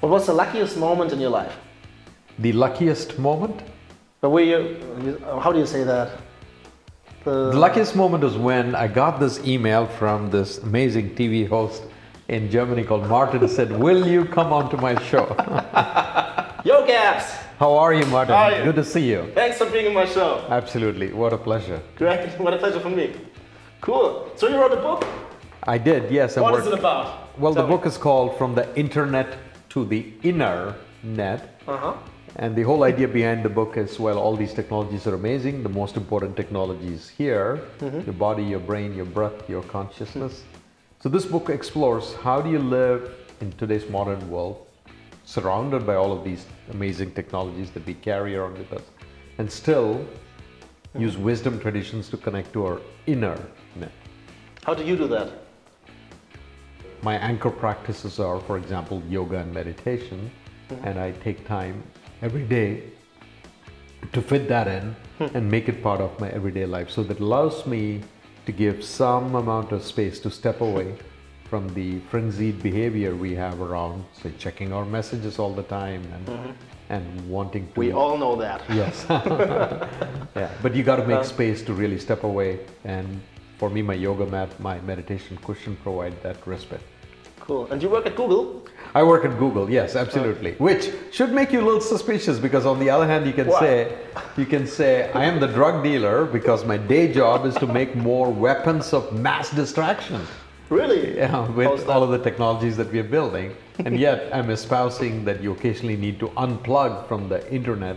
What was the luckiest moment in your life? The luckiest moment? But how do you say that? The luckiest moment was when I got this email from this amazing TV host in Germany called Martin. Said, "Will you come on to my show?" Yo, Gabs! How are you, Martin? How are you? Good to see you. Thanks for being on my show. Absolutely. What a pleasure. Great. What a pleasure for me. Cool. So you wrote a book? I did, yes. What is it about? Well, Tell the book is called From the Internet to the Inner Net. And the whole idea behind the book is, well, all these technologies are amazing. The most important technology is here. Your body, your brain, your breath, your consciousness. So this book explores how do you live in today's modern world, surrounded by all of these amazing technologies that we carry around with us, and still use wisdom traditions to connect to our inner net. How do you do that? My anchor practices are, for example, yoga and meditation, and I take time every day to fit that in and make it part of my everyday life. So that allows me to give some amount of space to step away from the frenzied behavior we have around, say, checking our messages all the time and wanting to... We all know that. Yes. Yeah, but you got to make space to really step away. And for me, my yoga mat, my meditation cushion provide that respite. Cool. And you work at Google? I work at Google, yes, absolutely. Which should make you a little suspicious, because on the other hand, you can say, I am the drug dealer because my day job is to make more weapons of mass distraction. Really? Yeah, with all of the technologies that we are building. And yet I'm espousing that you occasionally need to unplug from the internet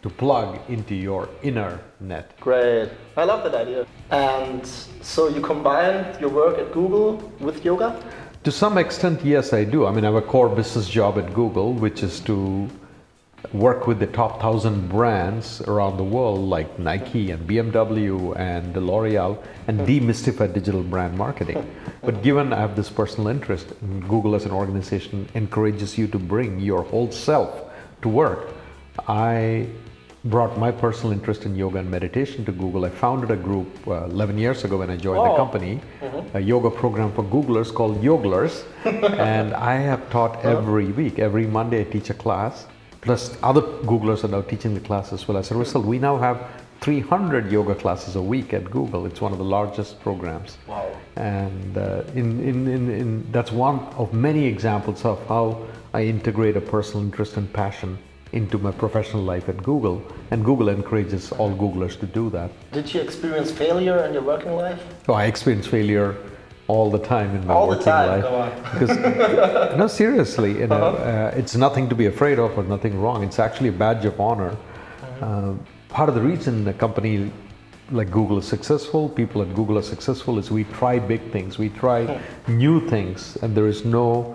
to plug into your inner net. Great. I love that idea. And so you combine your work at Google with yoga? To some extent, yes, I do. I mean, I have a core business job at Google, which is to work with the top 1,000 brands around the world, like Nike and BMW and L'Oreal, and demystify digital brand marketing. But given I have this personal interest, and Google as an organization encourages you to bring your whole self to work, I brought my personal interest in yoga and meditation to Google. I founded a group 11 years ago when I joined the company, a yoga program for Googlers called Yoglers. And I have taught every week. Every Monday I teach a class, plus other Googlers are now teaching the class as well. As a result, we now have 300 yoga classes a week at Google. It's one of the largest programs. Wow. And that's one of many examples of how I integrate a personal interest and passion into my professional life at Google, and Google encourages all Googlers to do that. Did you experience failure in your working life? Oh, I experience failure all the time in my working life. Go on. Because, no, seriously, it's nothing to be afraid of or nothing wrong. It's actually a badge of honor. Part of the reason a company like Google is successful, people at Google are successful, is we try big things, we try new things, and there is no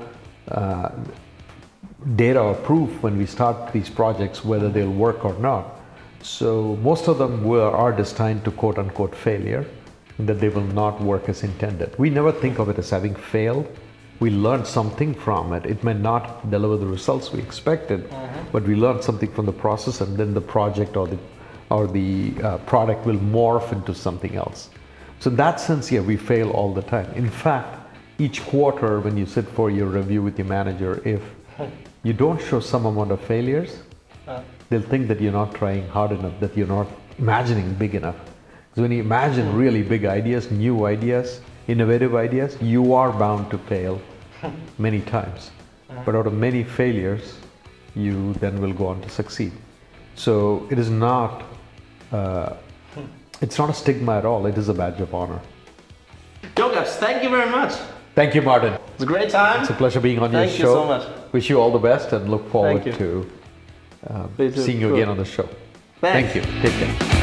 data or proof when we start these projects whether they'll work or not. So most of them are destined to quote-unquote failure, that they will not work as intended. We never think of it as having failed. We learned something from it. It may not deliver the results we expected, but we learned something from the process, and then the project or the product will morph into something else. So in that sense, yeah, we fail all the time. In fact, each quarter when you sit for your review with your manager, if you don't show some amount of failures, they'll think that you're not trying hard enough, that you're not imagining big enough. Because when you imagine really big ideas, new ideas, innovative ideas, you are bound to fail many times. But out of many failures, you then will go on to succeed. So it is not, it's not a stigma at all, it is a badge of honor. Gabs, thank you very much. Thank you, Martin. It's a great time. It's a pleasure being on your show. Thank you so much. Wish you all the best and look forward to seeing you again on the show. Thanks. Thank you. Take care.